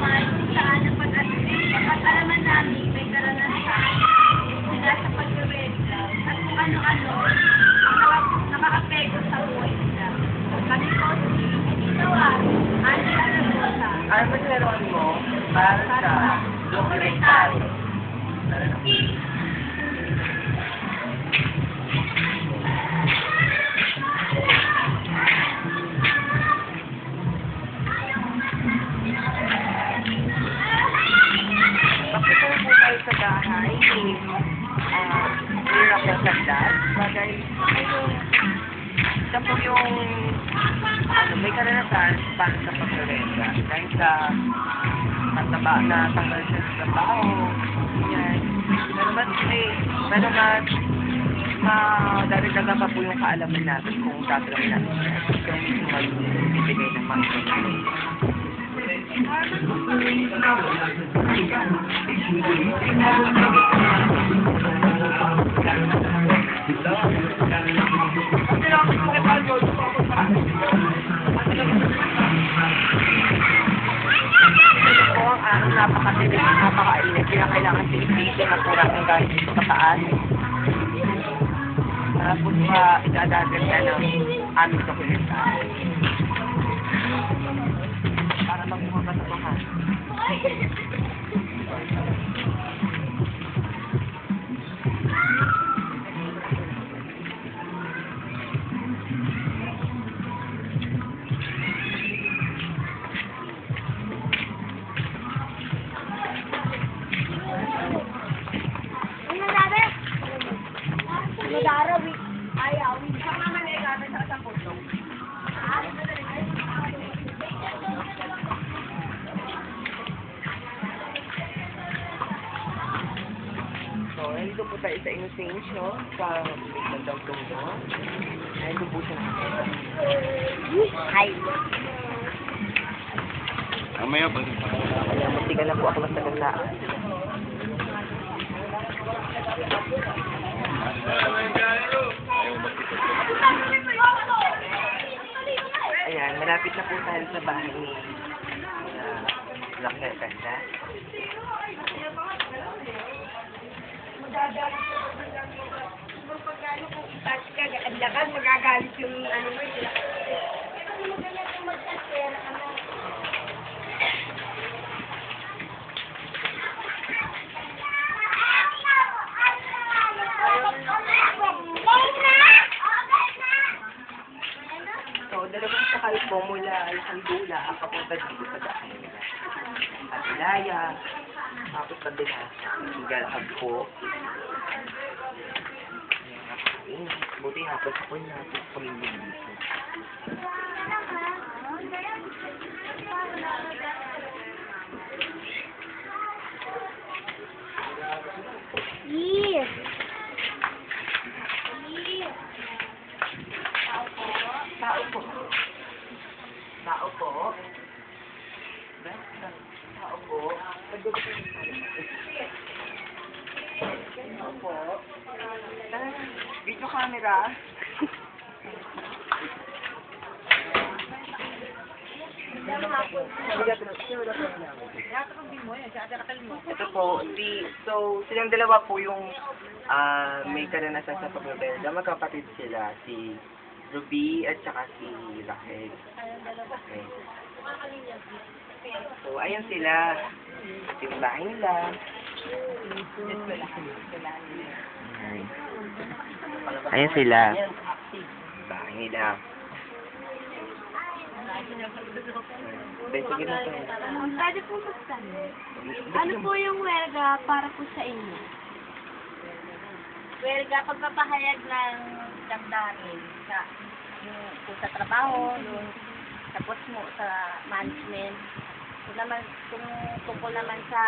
naman kung saan ang pag-alaman namin may karanasan sila sa pag-renta at kung ano-ano ang naka-apekto sa buhay nila. Kami po si Tita Angela Ragosa. Ano ba meron mo para sa dokumentaryo? Pakita po tayo sa bahay ni Raquel Sagdas. Bagay, siya po yung may karanasan para sa pagkarenta. Dahil sa mataba na tanggal siya sa trabaho, yan. Pero mas daragdagan pa po yung kaalaman natin kung tatanungin natin siya. Siya mismo magbibigay ng mga information. Napakatilig, napakainit, kaya kailangan sinipitin na pura ng guys sa taas. Tapos pa, idadagan na ng aming dokumentaryo. Para magmukha ka sa bahan. Mag-aarawi. Ayaw. Siya nga manigamit sa isang puso. So, nandito po tayo sa Inocencio, sa Bandang Tondo. Nandito po siya. Hi. Mamaya ba? Kaya magtigal na po ako mas nagandaan. Ayan, malapit na po tayo sa bahay ni Raquel Sagdas. Magagalit yung ano mo. So, dalawang sakay po mula Alcandula ang papunta dito sa bahay nila. At Ilaya, tapos sa Bilas, Galhag po. Buti hapon sa point natin pamilya dito. Yes. Tao po. Tao po. Tao po. Tao po. Video camera. Ito po, silang dalawa po yung may karanasan sa pagbebelda. Magkapatid sila, si Ruby at saka si Raquel. Okay. So, ayun sila. Yung bahay nila. Ayun sila. Bahay nila. Sige na tayo. Pwede po magtanong. Ano po yung werga para po sa inyo? Werga, pagpapahayag ng damdamin kung sa trabaho, tapos mo sa management, kung tungkol naman sa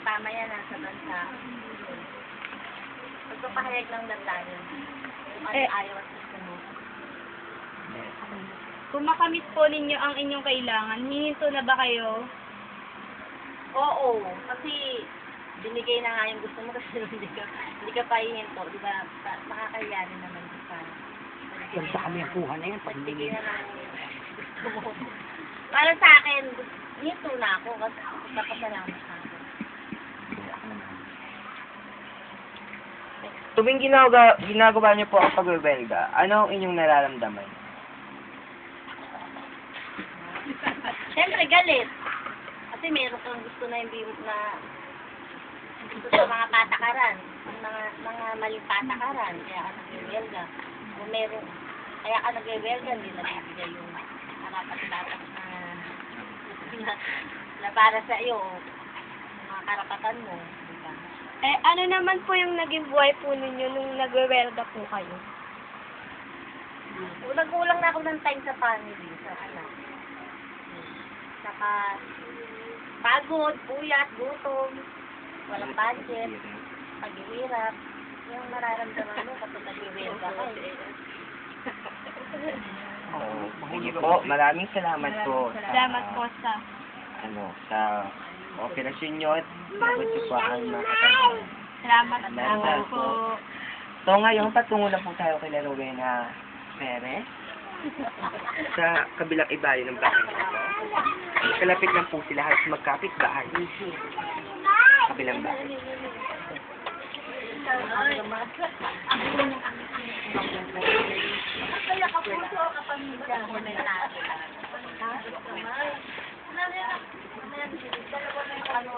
tama yan sa bansa. Pagpapahayag ng damdamin, kung ano ayaw at gusto mo. Kung makamit po ninyo ang inyong kailangan, hihinto na ba kayo? Oo, kasi binigay na nga yung gusto mo kasi hindi ka pa hihinto, di ba? Nakakahiya rin naman sa Sa kami ang kuha na yan. pagbigay na lang gusto mo. Para sa akin, Hinto na ako kasi napasalamat na ako. Tuwing ginagawa niyo po ang pagwewelga, ano ang inyong nararamdaman? Siyempre galit. Kasi meron kang gusto na hindi na gusto sa mga patakaran, mga maling patakaran, kaya ka nag-welga. Kung meron, kaya ka nag-welga, hindi nabibigay yung karapat-dapat na para sa iyo, mga karapatan mo, diba? Eh, ano naman po yung naging buhay po ninyo nung nagwewelga po kayo? Nagkulang na ako ng time sa family, sa anak. Saka, pagod, puyat, gutom, walang budget, paghihirap, yung mararamdaman mo kapag nag-welga ka. Oo. Sige po, maraming salamat po. Salamat po sa... Sa operasyon niyo at dapat niyo po ang makatagpuan. Salamat po. So ngayon, patungo na po tayo kay Rowena Perez sa kabilang ibayo ng bahay nito. Kalapit lang po sila at magkapit bahay. Kabilang bahay. Kaya kapuso o kapamilya mo na natin. Dalawa na yung ano.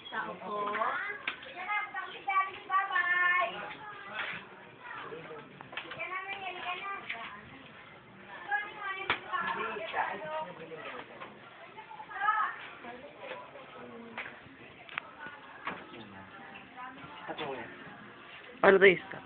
Tao po. Patungo na. Ano to, stop?